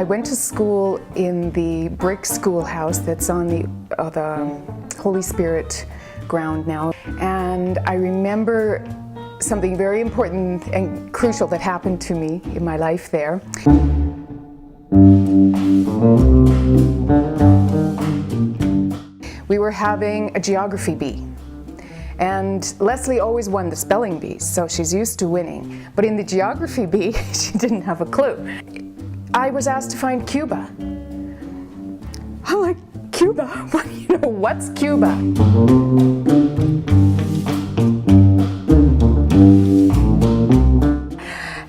I went to school in the brick schoolhouse that's on the Holy Spirit ground now, and I remember something very important and crucial that happened to me in my life there. We were having a geography bee, and Leslie always won the spelling bees, so she's used to winning. But in the geography bee, she didn't have a clue. I was asked to find Cuba. I'm like, Cuba? What's Cuba?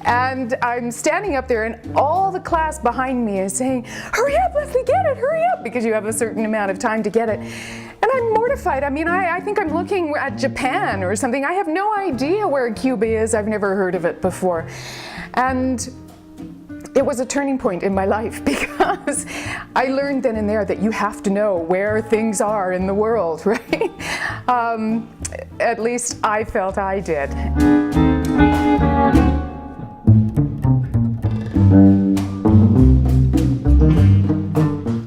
And I'm standing up there, and all the class behind me is saying, hurry up, Leslie, get it, hurry up, because you have a certain amount of time to get it. And I'm mortified. I mean, I think I'm looking at Japan or something. I have no idea where Cuba is. I've never heard of it before. And it was a turning point in my life, because I learned then and there that you have to know where things are in the world, right? At least I felt I did.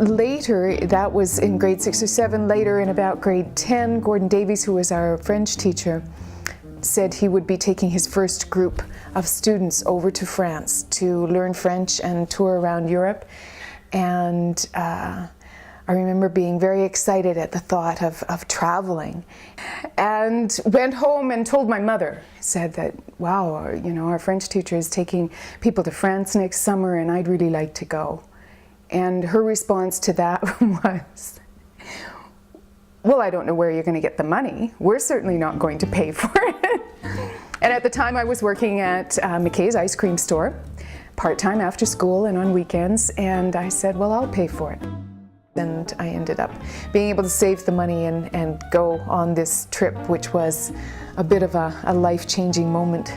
Later, that was in grade 6 or 7, later in about grade 10, Gordon Davies, who was our French teacher, said he would be taking his first group of students over to France to learn French and tour around Europe. And I remember being very excited at the thought of traveling, and went home and told my mother, said that, wow, our French teacher is taking people to France next summer and I'd really like to go. And her response to that was, well, I don't know where you're going to get the money. We're certainly not going to pay for it. And at the time I was working at McKay's ice cream store, part-time after school and on weekends, and I said, well, I'll pay for it. And I ended up being able to save the money and go on this trip, which was a bit of a life-changing moment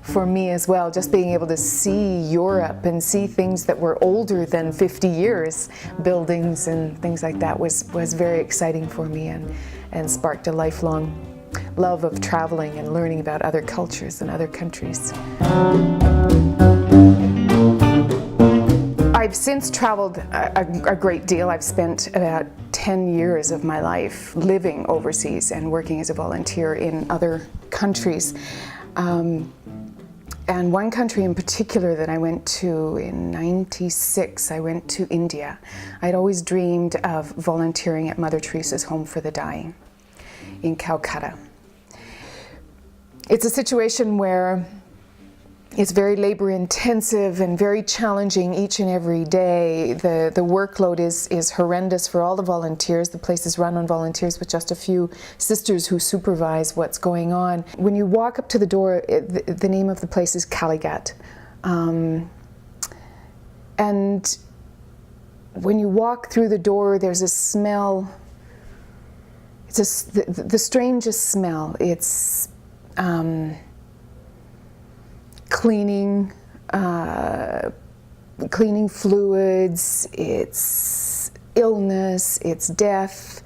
for me as well. Just being able to see Europe and see things that were older than 50 years, buildings and things like that, was very exciting for me, and sparked a lifelong love of traveling and learning about other cultures and other countries. I've since traveled a great deal. I've spent about 10 years of my life living overseas and working as a volunteer in other countries. And one country in particular that I went to in '96, I went to India. I'd always dreamed of volunteering at Mother Teresa's Home for the Dying in Calcutta. It's a situation where it's very labor intensive and very challenging each and every day. The workload is horrendous for all the volunteers. The place is run on volunteers with just a few sisters who supervise what's going on. When you walk up to the door, the name of the place is Kaligat. And when you walk through the door, there's a smell. It's the strangest smell. It's cleaning fluids, it's illness, it's death,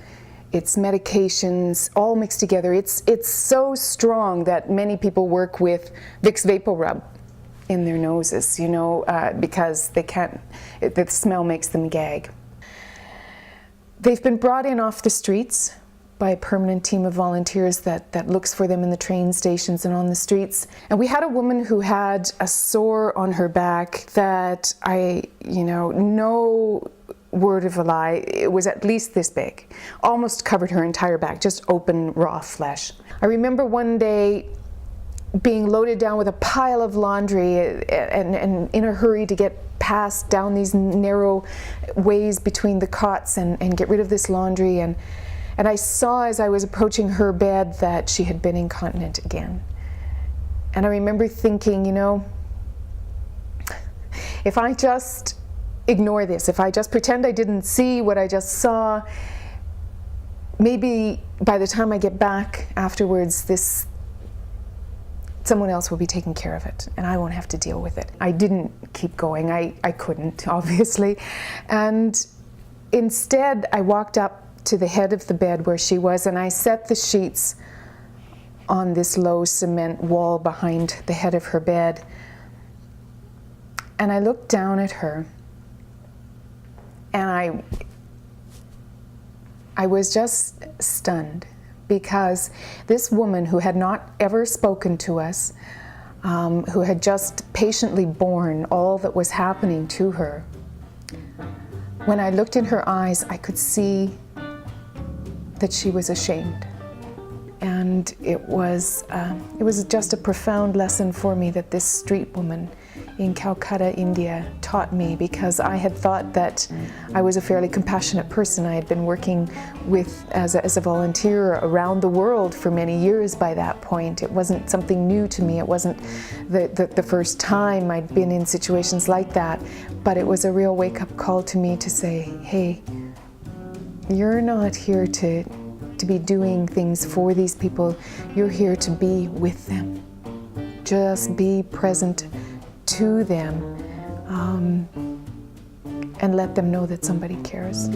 it's medications, all mixed together. It's so strong that many people work with Vicks VapoRub in their noses, because they can't, the smell makes them gag. They've been brought in off the streets by a permanent team of volunteers that looks for them in the train stations and on the streets. And we had a woman who had a sore on her back that no word of a lie, it was at least this big, almost covered her entire back, just open raw flesh. I remember one day being loaded down with a pile of laundry and in a hurry to get past down these narrow ways between the cots and get rid of this laundry, and I saw as I was approaching her bed that she had been incontinent again. And I remember thinking, if I just ignore this, if I just pretend I didn't see what I just saw, maybe by the time I get back afterwards, someone else will be taking care of it and I won't have to deal with it. I didn't keep going. I couldn't, obviously. And instead, I walked up to the head of the bed where she was, and I set the sheets on this low cement wall behind the head of her bed. And I looked down at her, And I was just stunned, because this woman who had not ever spoken to us, who had just patiently borne all that was happening to her, when I looked in her eyes, I could see that she was ashamed. And it was just a profound lesson for me that this street woman in Calcutta, India, taught me, because I had thought that I was a fairly compassionate person. I had been working as a volunteer around the world for many years by that point. It wasn't something new to me. It wasn't the first time I'd been in situations like that, but it was a real wake-up call to me to say, hey, you're not here to be doing things for these people. You're here to be with them. Just be present to them, and let them know that somebody cares.